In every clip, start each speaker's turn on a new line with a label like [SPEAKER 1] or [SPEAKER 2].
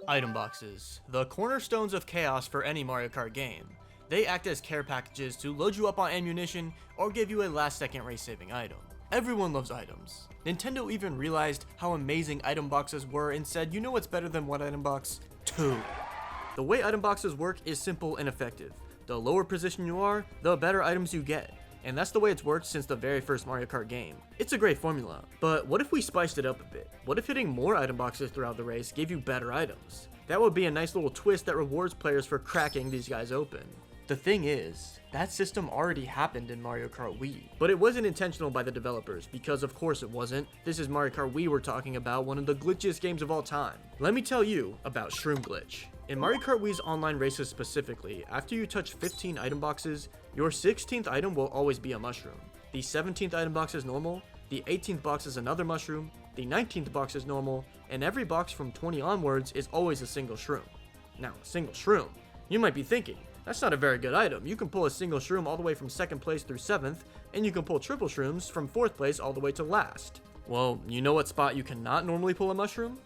[SPEAKER 1] Item boxes, the cornerstones of chaos for any Mario Kart game. They act as care packages to load you up on ammunition or give you a last second race saving item. Everyone loves items. Nintendo even realized how amazing item boxes were and said, you know what's better than one item box? Two. The way item boxes work is simple and effective. The lower position you are, the better items you get. And that's the way it's worked since the very first Mario Kart game. It's a great formula, but what if we spiced it up a bit? What if hitting more item boxes throughout the race gave you better items? That would be a nice little twist that rewards players for cracking these guys open. The thing is, that system already happened in Mario Kart Wii, but it wasn't intentional by the developers, because of course it wasn't. This is Mario Kart Wii we're talking about, one of the glitchiest games of all time. Let me tell you about Shroom Glitch. In Mario Kart Wii's online races specifically, after you touch 15 item boxes, your 16th item will always be a mushroom. The 17th item box is normal, the 18th box is another mushroom, the 19th box is normal, and every box from 20 onwards is always a single shroom. Now, a single shroom, you might be thinking, that's not a very good item. You can pull a single shroom all the way from 2nd place through 7th, and you can pull triple shrooms from 4th place all the way to last. Well, you know what spot you cannot normally pull a mushroom?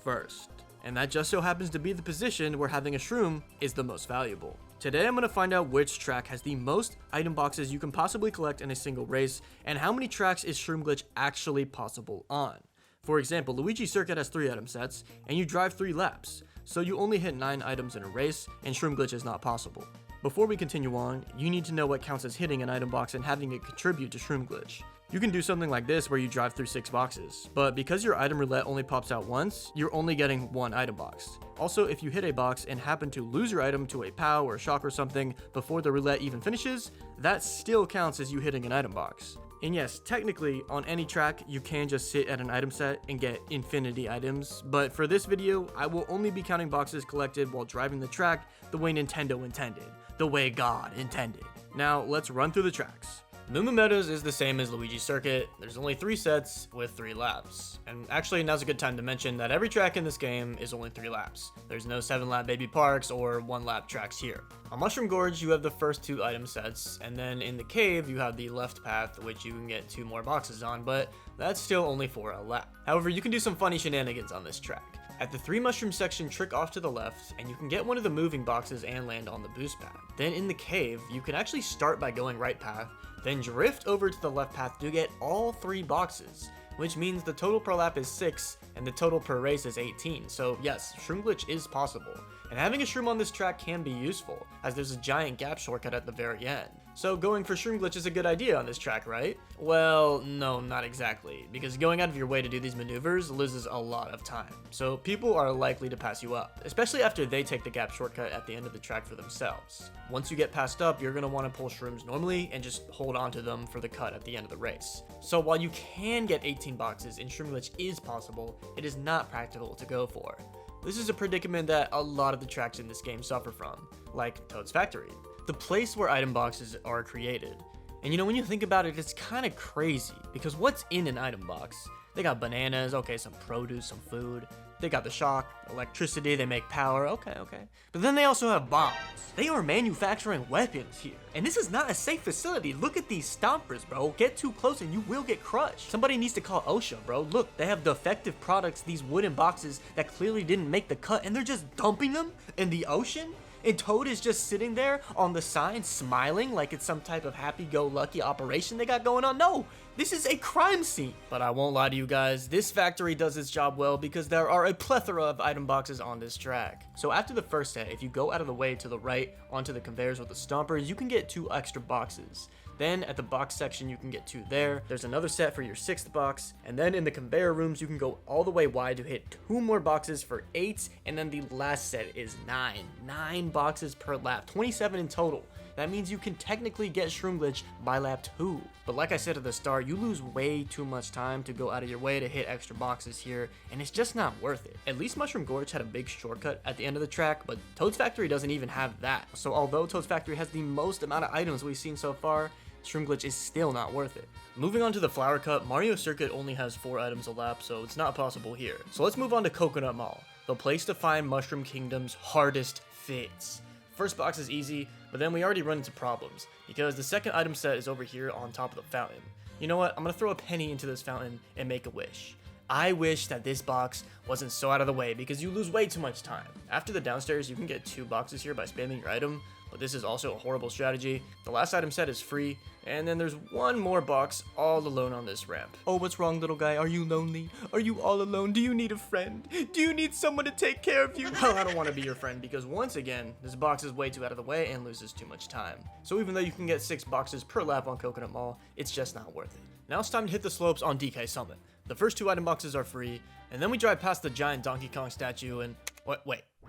[SPEAKER 1] First. And that just so happens to be the position where having a shroom is the most valuable. Today I'm going to find out which track has the most item boxes you can possibly collect in a single race, and how many tracks is Shroom Glitch actually possible on. For example, Luigi Circuit has 3 item sets, and you drive 3 laps, so you only hit 9 items in a race, and Shroom Glitch is not possible. Before we continue on, you need to know what counts as hitting an item box and having it contribute to Shroom Glitch. You can do something like this where you drive through 6 boxes, but because your item roulette only pops out once, you're only getting 1 item box. Also, if you hit a box and happen to lose your item to a POW or a shock or something before the roulette even finishes, that still counts as you hitting an item box. And yes, technically, on any track, you can just sit at an item set and get infinity items, but for this video, I will only be counting boxes collected while driving the track the way Nintendo intended, the way God intended. Now, let's run through the tracks. Moo Moo Meadows is the same as Luigi Circuit. There's only 3 sets with 3 laps. And actually, now's a good time to mention that every track in this game is only 3 laps. There's no 7-lap baby parks or 1-lap tracks here. On Mushroom Gorge, you have the first 2 item sets, and then in the cave, you have the left path, which you can get 2 more boxes on, but that's still only for a lap. However, you can do some funny shenanigans on this track. At the 3 mushroom section, trick off to the left, and you can get one of the moving boxes and land on the boost pad. Then in the cave, you can actually start by going right path, then drift over to the left path to get all 3 boxes, which means the total per lap is 6, and the total per race is 18, so yes, Shroom Glitch is possible. And having a shroom on this track can be useful, as there's a giant gap shortcut at the very end. So going for Shroom Glitch is a good idea on this track, right? Well, no, not exactly, because going out of your way to do these maneuvers loses a lot of time, so people are likely to pass you up, especially after they take the gap shortcut at the end of the track for themselves. Once you get passed up, you're going to want to pull shrooms normally and just hold on to them for the cut at the end of the race. So while you can get 18 boxes and Shroom Glitch is possible, it is not practical to go for. This is a predicament that a lot of the tracks in this game suffer from, like Toad's Factory, the place where item boxes are created. And you know, when you think about it, it's kind of crazy, because what's in an item box? They got bananas, okay, some produce, some food. They got the shock, electricity, they make power, okay. But then they also have bombs. They are manufacturing weapons here. And this is not a safe facility. Look at these stompers, bro. Get too close and you will get crushed. Somebody needs to call OSHA, bro. Look, they have defective products, these wooden boxes that clearly didn't make the cut, and they're just dumping them in the ocean? And Toad is just sitting there on the side smiling like it's some type of happy-go-lucky operation they got going on. No, this is a crime scene. But I won't lie to you guys, this factory does its job well because there are a plethora of item boxes on this track. So after the first set, if you go out of the way to the right onto the conveyors with the stompers, you can get 2 extra boxes. Then at the box section, you can get 2 there. There's another set for your 6th box. And then in the conveyor rooms, you can go all the way wide to hit 2 more boxes for 8. And then the last set is 9. 9 boxes per lap, 27 in total. That means you can technically get Shroom Glitch by lap 2. But like I said at the start, you lose way too much time to go out of your way to hit extra boxes here, and it's just not worth it. At least Mushroom Gorge had a big shortcut at the end of the track, but Toad's Factory doesn't even have that. So although Toad's Factory has the most amount of items we've seen so far, Shroom Glitch is still not worth it. Moving on to the Flower Cup, Mario Circuit only has 4 items a lap, so it's not possible here. So let's move on to Coconut Mall, the place to find Mushroom Kingdom's hardest fits. First box is easy, but then we already run into problems, because the second item set is over here on top of the fountain. You know what, I'm gonna throw a penny into this fountain and make a wish. I wish that this box wasn't so out of the way because you lose way too much time. After the downstairs, you can get 2 boxes here by spamming your item, but this is also a horrible strategy. The last item set is free, and then there's one more box all alone on this ramp. Oh, what's wrong, little guy? Are you lonely? Are you all alone? Do you need a friend? Do you need someone to take care of you? Well, I don't want to be your friend because once again, this box is way too out of the way and loses too much time. So even though you can get 6 boxes per lap on Coconut Mall, it's just not worth it. Now it's time to hit the slopes on DK Summit. The first 2 item boxes are free, and then we drive past the giant Donkey Kong statue and...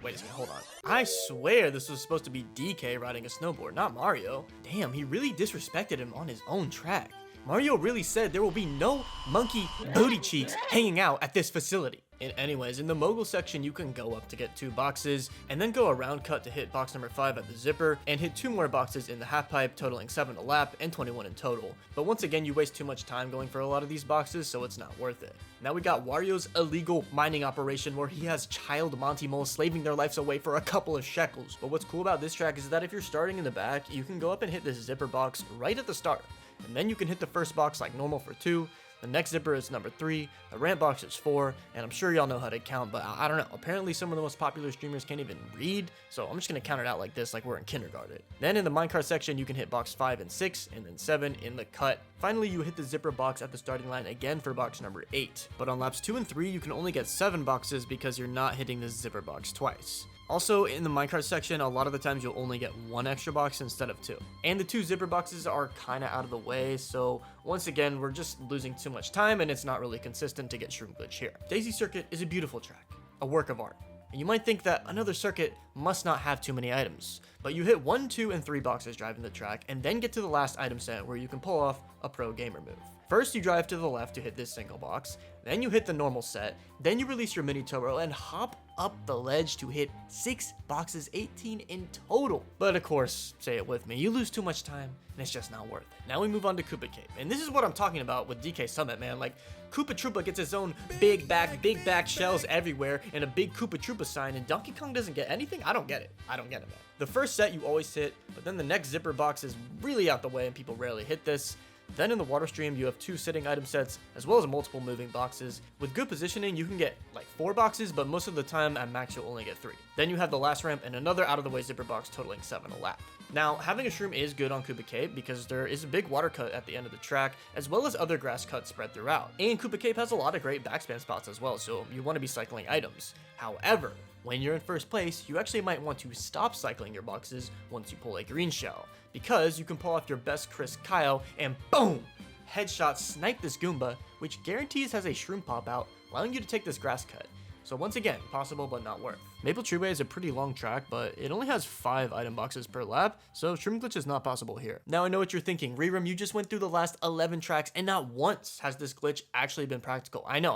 [SPEAKER 1] Wait a second, hold on. I swear this was supposed to be DK riding a snowboard, not Mario. Damn, he really disrespected him on his own track. Mario really said there will be no monkey booty cheeks hanging out at this facility. And anyways, in the mogul section, you can go up to get 2 boxes, and then go around cut to hit box number 5 at the zipper, and hit 2 more boxes in the half pipe, totaling 7 a lap and 21 in total. But once again, you waste too much time going for a lot of these boxes, so it's not worth it. Now we got Wario's illegal mining operation where he has child Monty Moles slaving their lives away for a couple of shekels. But what's cool about this track is that if you're starting in the back, you can go up and hit this zipper box right at the start. And then you can hit the first box like normal for 2. The next zipper is number 3, the ramp box is 4, and I'm sure y'all know how to count, but I don't know. Apparently some of the most popular streamers can't even read, so I'm just gonna count it out like this, like we're in kindergarten. Then in the minecart section, you can hit box 5 and 6, and then 7 in the cut. Finally, you hit the zipper box at the starting line again for box number 8. But on laps 2 and 3, you can only get 7 boxes because you're not hitting this zipper box twice. Also, in the minecart section, a lot of the times you'll only get 1 extra box instead of 2. And the 2 zipper boxes are kind of out of the way, so once again, we're just losing too much time and it's not really consistent to get Shroom Glitch here. Daisy Circuit is a beautiful track, a work of art. And you might think that another circuit must not have too many items, but you hit 1, 2, and 3 boxes driving the track, and then get to the last item set where you can pull off a pro gamer move. First, you drive to the left to hit this single box, then you hit the normal set, then you release your mini turbo and hop up the ledge to hit 6 boxes, 18 in total. But of course, say it with me, you lose too much time and it's just not worth it. Now we move on to Koopa Cape, and this is what I'm talking about with DK Summit, man. Like, Koopa Troopa gets his own big back shells everywhere and a big Koopa Troopa sign, and Donkey Kong doesn't get anything? I don't get it, man. The first set you always hit, but then the next zipper box is really out the way and people rarely hit this. Then in the water stream, you have 2 sitting item sets, as well as multiple moving boxes. With good positioning, you can get like 4 boxes, but most of the time at max you'll only get 3. Then you have the last ramp and another out of the way zipper box totaling 7 a lap. Now, having a shroom is good on Koopa Cape because there is a big water cut at the end of the track, as well as other grass cuts spread throughout. And Koopa Cape has a lot of great backspam spots as well, so you want to be cycling items. However, when you're in first place, you actually might want to stop cycling your boxes once you pull a green shell, because you can pull off your best Chris Kyle and boom! Headshot snipe this Goomba, which guarantees has a shroom pop out, allowing you to take this grass cut. So once again, possible but not worth. Maple Treeway is a pretty long track, but it only has 5 item boxes per lap, so Shroom Glitch is not possible here. Now I know what you're thinking, Reram, you just went through the last 11 tracks and not once has this glitch actually been practical. I know.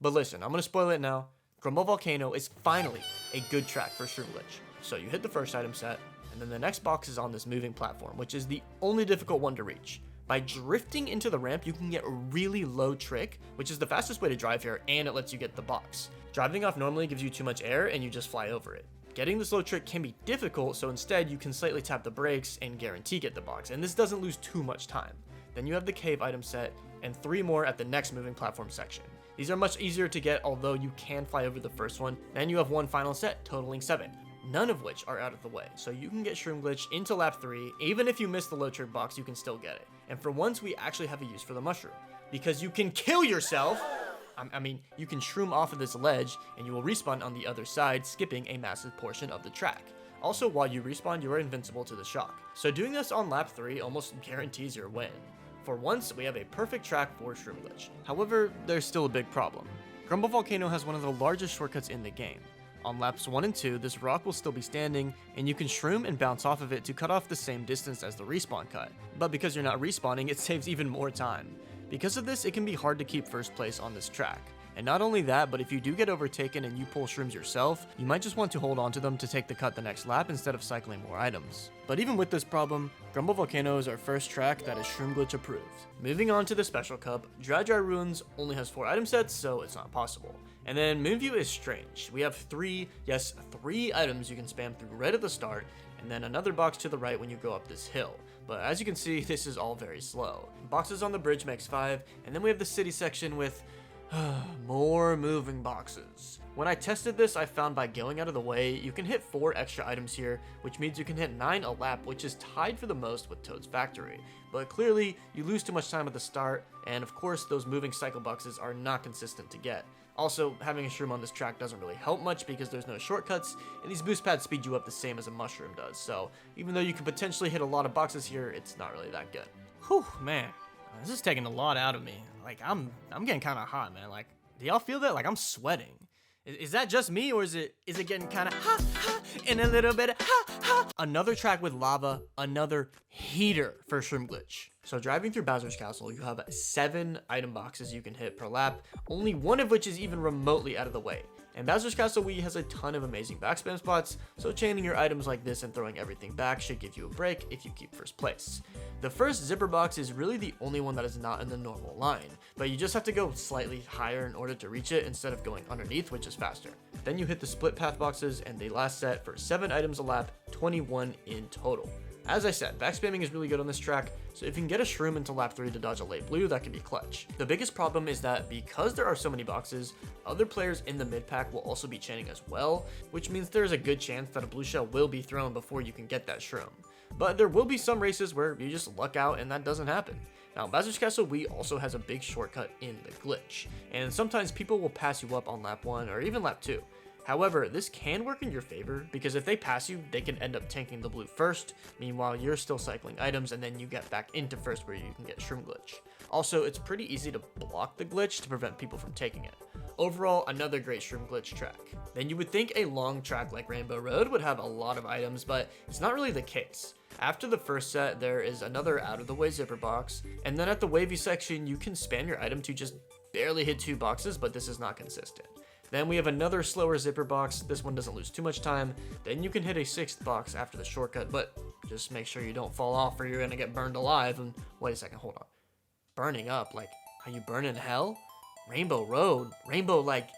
[SPEAKER 1] But listen, I'm gonna spoil it now. Grumble Volcano is finally a good track for Shroom Glitch. So you hit the first item set, and then the next box is on this moving platform, which is the only difficult one to reach. By drifting into the ramp, you can get a really low trick, which is the fastest way to drive here, and it lets you get the box. Driving off normally gives you too much air, and you just fly over it. Getting this low trick can be difficult, so instead you can slightly tap the brakes and guarantee get the box, and this doesn't lose too much time. Then you have the cave item set, and 3 more at the next moving platform section. These are much easier to get, although you can fly over the first one. Then you have 1 final set, totaling 7. None of which are out of the way, so you can get Shroom Glitch into lap 3. Even if you miss the low trick box, you can still get it. And for once, we actually have a use for the mushroom, because you can kill yourself. I mean, you can shroom off of this ledge, and you will respawn on the other side, skipping a massive portion of the track. Also, while you respawn, you are invincible to the shock. So doing this on lap 3 almost guarantees your win. For once, we have a perfect track for Shroom Glitch. However, there's still a big problem. Grumble Volcano has one of the largest shortcuts in the game. On laps 1 and 2, this rock will still be standing, and you can shroom and bounce off of it to cut off the same distance as the respawn cut. But because you're not respawning, it saves even more time. Because of this, it can be hard to keep first place on this track. And not only that, but if you do get overtaken and you pull shrooms yourself, you might just want to hold on to them to take the cut the next lap instead of cycling more items. But even with this problem, Grumble Volcano is our first track that is Shroom Glitch approved. Moving on to the Special Cup, Dry Ruins only has 4 item sets, so it's not possible. And then Moonview is strange. We have 3 items you can spam through right at the start, and then another box to the right when you go up this hill. But as you can see, this is all very slow. Boxes on the bridge makes 5, and then we have the city section with More moving boxes. When I tested this, I found by going out of the way, you can hit 4 extra items here, which means you can hit 9 a lap, which is tied for the most with Toad's Factory. But clearly, you lose too much time at the start, and of course, those moving cycle boxes are not consistent to get. Also, having a shroom on this track doesn't really help much because there's no shortcuts, and these boost pads speed you up the same as a mushroom does, so even though you can potentially hit a lot of boxes here, it's not really that good.
[SPEAKER 2] Whew, man, this is taking a lot out of me. Like, I'm getting kind of hot, man. Like, do y'all feel that? Like, I'm sweating. Is that just me, or is it getting kind of ha ha and a little bit of ha ha? Another track with lava, another heater for Shroom Glitch. So driving through Bowser's Castle, you have 7 item boxes you can hit per lap, only one of which is even remotely out of the way. And Bowser's Castle Wii has a ton of amazing backspam spots, so chaining your items like this and throwing everything back should give you a break if you keep first place. The first zipper box is really the only one that is not in the normal line, but you just have to go slightly higher in order to reach it instead of going underneath, which is faster. Then you hit the split path boxes and they last set for 7 items a lap, 21 in total. As I said, backspamming is really good on this track, so if you can get a shroom into lap 3 to dodge a late blue, that can be clutch. The biggest problem is that because there are so many boxes, other players in the mid pack will also be chaining as well, which means there's a good chance that a blue shell will be thrown before you can get that shroom. But there will be some races where you just luck out and that doesn't happen. Now, Bowser's Castle Wii also has a big shortcut in the glitch, and sometimes people will pass you up on lap 1 or even lap 2. However, this can work in your favor because if they pass you, they can end up tanking the blue first. Meanwhile, you're still cycling items and then you get back into first where you can get Shroom Glitch. Also, it's pretty easy to block the glitch to prevent people from taking it. Overall, another great Shroom Glitch track. Then you would think a long track like Rainbow Road would have a lot of items, but it's not really the case. After the first set, there is another out of the way zipper box, and then at the wavy section, you can spam your item to just barely hit 2 boxes, but this is not consistent. Then we have another slower zipper box. This one doesn't lose too much time. Then you can hit a 6th box after the shortcut, but just make sure you don't fall off or you're gonna get burned alive. And wait a second, hold on. Burning up? Like, are you burning hell? Rainbow Road? Rainbow, like,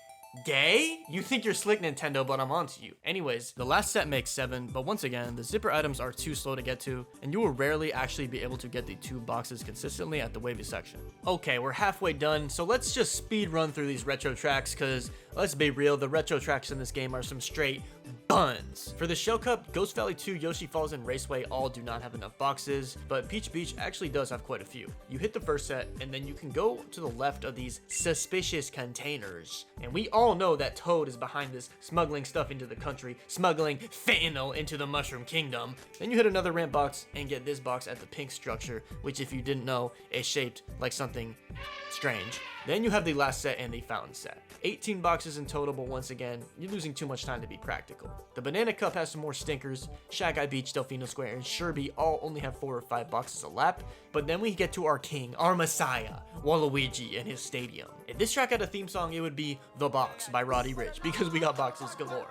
[SPEAKER 2] gay? You think you're slick, Nintendo, but I'm onto you. Anyways, the last set makes 7, but once again, the zipper items are too slow to get to, and you will rarely actually be able to get the 2 boxes consistently at the wavy section. Okay, we're halfway done, so let's just speed run through these retro tracks, cause let's be real, the retro tracks in this game are some straight buns. For the Shell Cup, Ghost Valley 2, Yoshi Falls, and Raceway all do not have enough boxes, but Peach Beach actually does have quite a few. You hit the first set, and then you can go to the left of these suspicious containers. And we all know that Toad is behind this, smuggling stuff into the country, smuggling fentanyl into the Mushroom Kingdom. Then you hit another ramp box and get this box at the pink structure, which if you didn't know, is shaped like something strange. Then you have the last set and the fountain set. 18 boxes in total, but once again, you're losing too much time to be practical. The Banana Cup has some more stinkers. Shy Guy Beach, Delfino Square, and Sherby all only have 4 or 5 boxes a lap, but then we get to our king, our messiah, Waluigi and his stadium. If this track had a theme song, it would be The Box by Roddy Ricch, because we got boxes galore.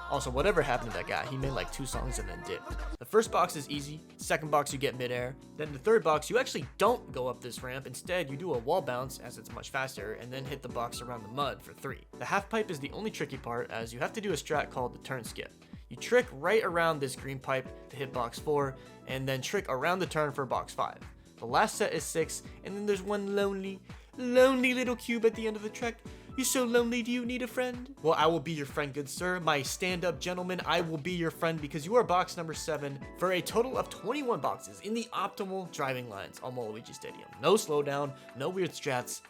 [SPEAKER 2] Also, whatever happened to that guy, he made like 2 songs and then dipped. The first box is easy, second box you get midair, then the third box you actually don't go up this ramp, instead you do a wall bounce as it's much faster, and then hit the box around the mud for 3. The half pipe is the only tricky part, as you have to do a strat called the turn skip. You trick right around this green pipe to hit box 4, and then trick around the turn for box 5. The last set is 6, and then there's one lonely little cube at the end of the track. You're so lonely, do you need a friend? Well, I will be your friend, good sir. My stand-up gentleman, I will be your friend because you are box number 7 for a total of 21 boxes in the optimal driving lines on Waluigi Stadium. No slowdown, no weird strats,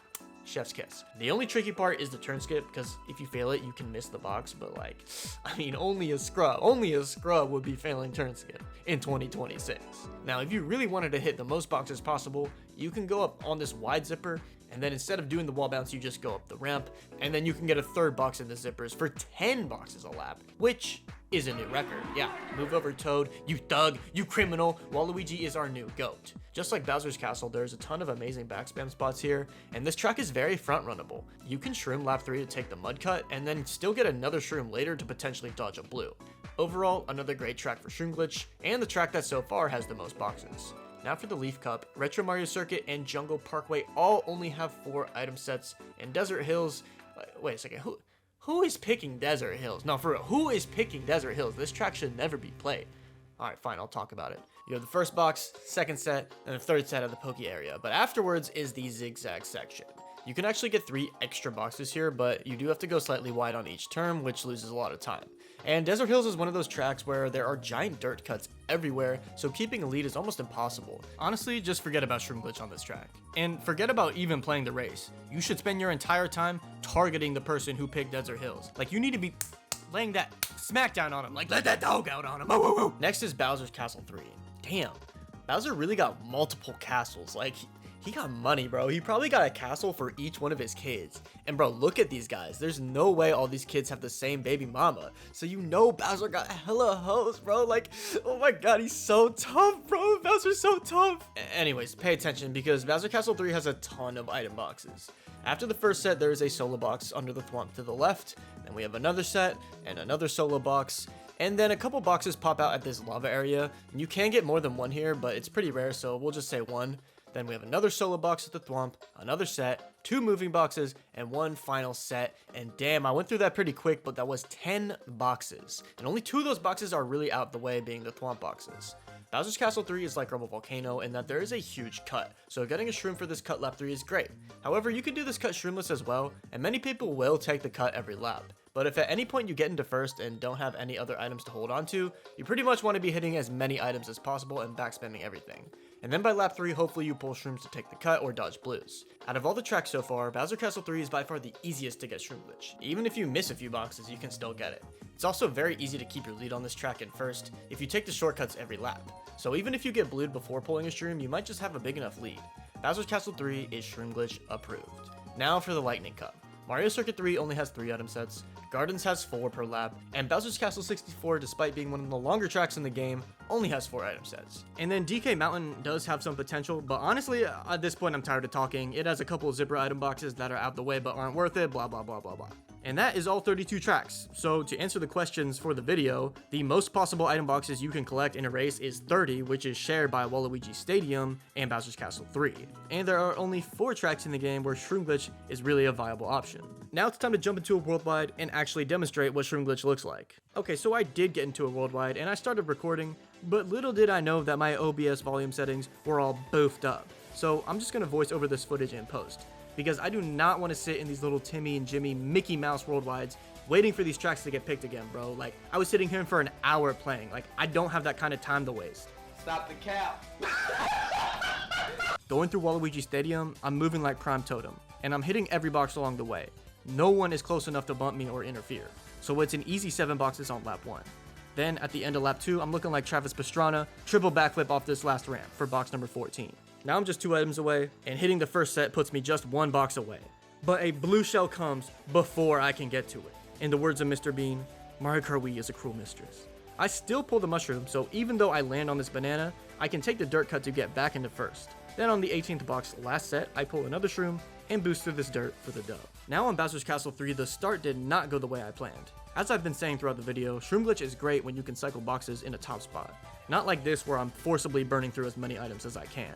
[SPEAKER 2] chef's kiss. The only tricky part is the turn skip because if you fail it, you can miss the box, but like, I mean, only a scrub would be failing turn skip in 2026. Now, if you really wanted to hit the most boxes possible, you can go up on this wide zipper, and then instead of doing the wall bounce, you just go up the ramp, and then you can get a 3rd box in the zippers for 10 boxes a lap, which is a new record. Yeah, move over Toad, you thug, you criminal. Waluigi is our new GOAT. Just like Bowser's Castle, there's a ton of amazing backspam spots here, and this track is very front runnable. You can shroom lap 3 to take the mud cut, and then still get another shroom later to potentially dodge a blue. Overall, another great track for Shroom Glitch, and the track that so far has the most boxes. Now for the Leaf Cup, Retro Mario Circuit and Jungle Parkway all only have 4 item sets, and Desert Hills, wait a second, who is picking Desert Hills? No, for real, who is picking Desert Hills? This track should never be played. Alright, fine, I'll talk about it. You have the first box, second set, and the third set of the Poke area, but afterwards is the zigzag section.
[SPEAKER 1] You can actually get 3 extra boxes here, but you do have to go slightly wide on each turn, which loses a lot of time. And Desert Hills is one of those tracks where there are giant dirt cuts everywhere, so keeping a lead is almost impossible. Honestly, just forget about Shroom Glitch on this track. And forget about even playing the race. You should spend your entire time targeting the person who picked Desert Hills. Like, you need to be laying that smackdown on him, like, let that dog out on him. Oh, oh, oh. Next is Bowser's Castle 3. Damn, Bowser really got multiple castles. Like, he got money, bro. He probably got a castle for each one of his kids. And bro, look at these guys. There's no way all these kids have the same baby mama. So you know Bowser got hella hoes, bro. Like, oh my god, he's so tough, bro. Bowser's so tough. Anyways, pay attention because Bowser Castle 3 has a ton of item boxes. After the first set, there is a solo box under the thwomp to the left. Then we have another set and another solo box. And then a couple boxes pop out at this lava area. And you can get more than one here, but it's pretty rare, so we'll just say one. Then we have another solo box at the thwomp, another set, 2 moving boxes, and 1 final set. And damn, I went through that pretty quick, but that was 10 boxes. And only 2 of those boxes are really out the way, being the thwomp boxes. Bowser's Castle 3 is like Rumble Volcano in that there is a huge cut, so getting a shroom for this cut lap 3 is great. However, you can do this cut shroomless as well, and many people will take the cut every lap. But if at any point you get into first and don't have any other items to hold on to, you pretty much want to be hitting as many items as possible and backspamming everything. And then by lap 3, hopefully you pull shrooms to take the cut or dodge blues. Out of all the tracks so far, Bowser Castle 3 is by far the easiest to get Shroom Glitch. Even if you miss a few boxes, you can still get it. It's also very easy to keep your lead on this track in first if you take the shortcuts every lap. So even if you get blued before pulling a shroom, you might just have a big enough lead. Bowser's Castle 3 is Shroom Glitch approved. Now for the Lightning Cup. Mario Circuit 3 only has 3 item sets, Gardens has 4 per lap, and Bowser's Castle 64, despite being one of the longer tracks in the game, only has 4 item sets. And then DK Mountain does have some potential, but honestly, at this point I'm tired of talking. It has a couple of zipper item boxes that are out the way but aren't worth it, blah blah blah blah blah. And that is all 32 tracks. So to answer the questions for the video, the most possible item boxes you can collect in a race is 30, which is shared by Waluigi Stadium and Bowser's Castle 3. And there are only 4 tracks in the game where Shroom Glitch is really a viable option. Now it's time to jump into a worldwide and actually demonstrate what Shroom Glitch looks like. Okay, so I did get into a worldwide and I started recording, but little did I know that my OBS volume settings were all boofed up. So I'm just gonna voice over this footage in post, because I do not want to sit in these little Timmy and Jimmy Mickey Mouse worldwides waiting for these tracks to get picked again, bro. Like, I was sitting here for an hour playing. Like, I don't have that kind of time to waste.
[SPEAKER 3] Stop the cap.
[SPEAKER 1] Going through Waluigi Stadium, I'm moving like Prime Totem, and I'm hitting every box along the way. No one is close enough to bump me or interfere, so it's an easy 7 boxes on lap 1. Then at the end of lap 2, I'm looking like Travis Pastrana, triple backflip off this last ramp for box number 14. Now I'm just 2 items away, and hitting the first set puts me just 1 box away. But a blue shell comes before I can get to it. In the words of Mr. Bean, Mario Kart Wii is a cruel mistress. I still pull the mushroom, so even though I land on this banana, I can take the dirt cut to get back into first. Then on the 18th box last set, I pull another shroom and boost through this dirt for the dub. Now on Bowser's Castle 3, the start did not go the way I planned. As I've been saying throughout the video, Shroom Glitch is great when you can cycle boxes in a top spot. Not like this where I'm forcibly burning through as many items as I can.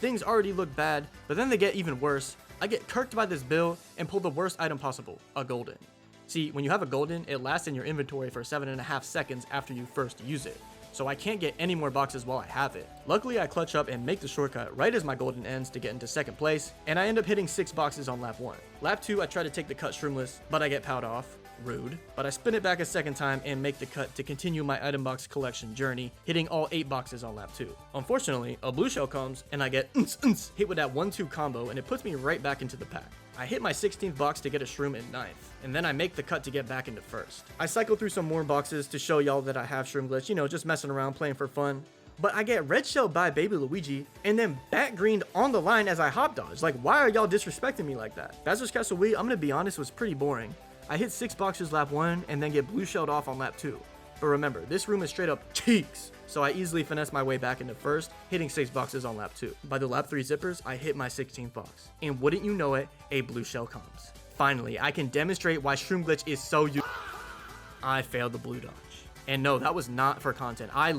[SPEAKER 1] Things already look bad, but then they get even worse. I get kirked by this bill and pull the worst item possible, a golden. See, when you have a golden, it lasts in your inventory for 7.5 seconds after you first use it. So I can't get any more boxes while I have it. Luckily, I clutch up and make the shortcut right as my golden ends to get into second place, and I end up hitting 6 boxes on lap 1. Lap 2, I try to take the cut shroomless, but I get powed off. Rude. But I spin it back a second time and make the cut to continue my item box collection journey, hitting all 8 boxes on lap 2. Unfortunately, a blue shell comes and I get hit with that 1-2 combo, and it puts me right back into the pack. I hit my 16th box to get a shroom in 9th, and then I make the cut to get back into first. I cycle through some more boxes to show y'all that I have Shroom Glitch, you know, just messing around, playing for fun. But I get red shelled by Baby Luigi, and then bat greened on the line as I hop dodge. Like, why are y'all disrespecting me like that? Bowser's Castle Wii, I'm gonna be honest, was pretty boring. I hit 6 boxes lap 1, and then get blue shelled off on lap 2. But remember, this room is straight up cheeks, so I easily finesse my way back into first, hitting 6 boxes on lap 2. By the lap 3 zippers, I hit my 16th box. And wouldn't you know it, a blue shell comes. Finally, I can demonstrate why Shroom Glitch is so I failed the blue dodge. And no, that was not for content. I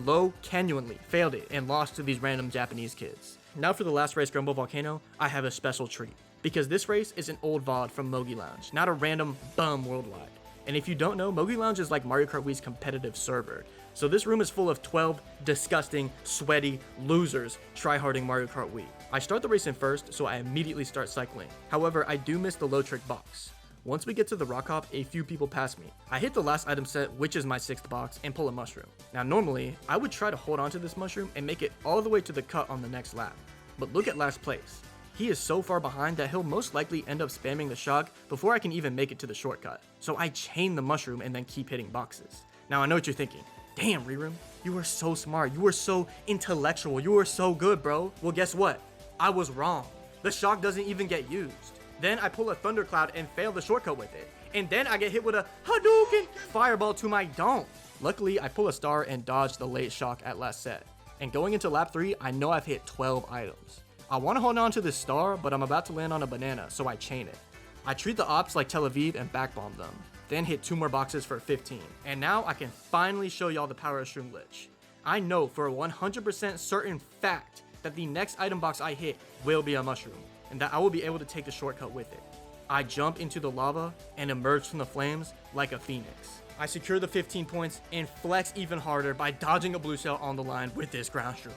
[SPEAKER 1] genuinely failed it and lost to these random Japanese kids. Now for the last race, Grumble Volcano, I have a special treat. Because this race is an old VOD from Mogi Lounge, not a random bum worldwide. And if you don't know, Mogi Lounge is like Mario Kart Wii's competitive server. So this room is full of 12 disgusting, sweaty losers tryharding Mario Kart Wii. I start the race in first, so I immediately start cycling. However, I do miss the low trick box. Once we get to the rock hop, a few people pass me. I hit the last item set, which is my 6th box, and pull a mushroom. Now normally, I would try to hold on to this mushroom and make it all the way to the cut on the next lap. But look at last place. He is so far behind that he'll most likely end up spamming the shock before I can even make it to the shortcut. So I chain the mushroom and then keep hitting boxes. Now I know what you're thinking. Damn, Reroom, you were so smart. You were so intellectual. You were so good, bro. Well, guess what? I was wrong. The shock doesn't even get used. Then I pull a thundercloud and fail the shortcut with it. And then I get hit with a Hadouken fireball to my dome. Luckily, I pull a star and dodge the late shock at last set. And going into lap 3, I know I've hit 12 items. I want to hold on to this star, but I'm about to land on a banana, so I chain it. I treat the ops like Tel Aviv and backbomb them, then hit 2 more boxes for 15. And now I can finally show y'all the power of Shroom Glitch. I know for a 100% certain fact that the next item box I hit will be a mushroom, and that I will be able to take the shortcut with it. I jump into the lava and emerge from the flames like a phoenix. I secure the 15 points and flex even harder by dodging a blue cell on the line with this ground shroom.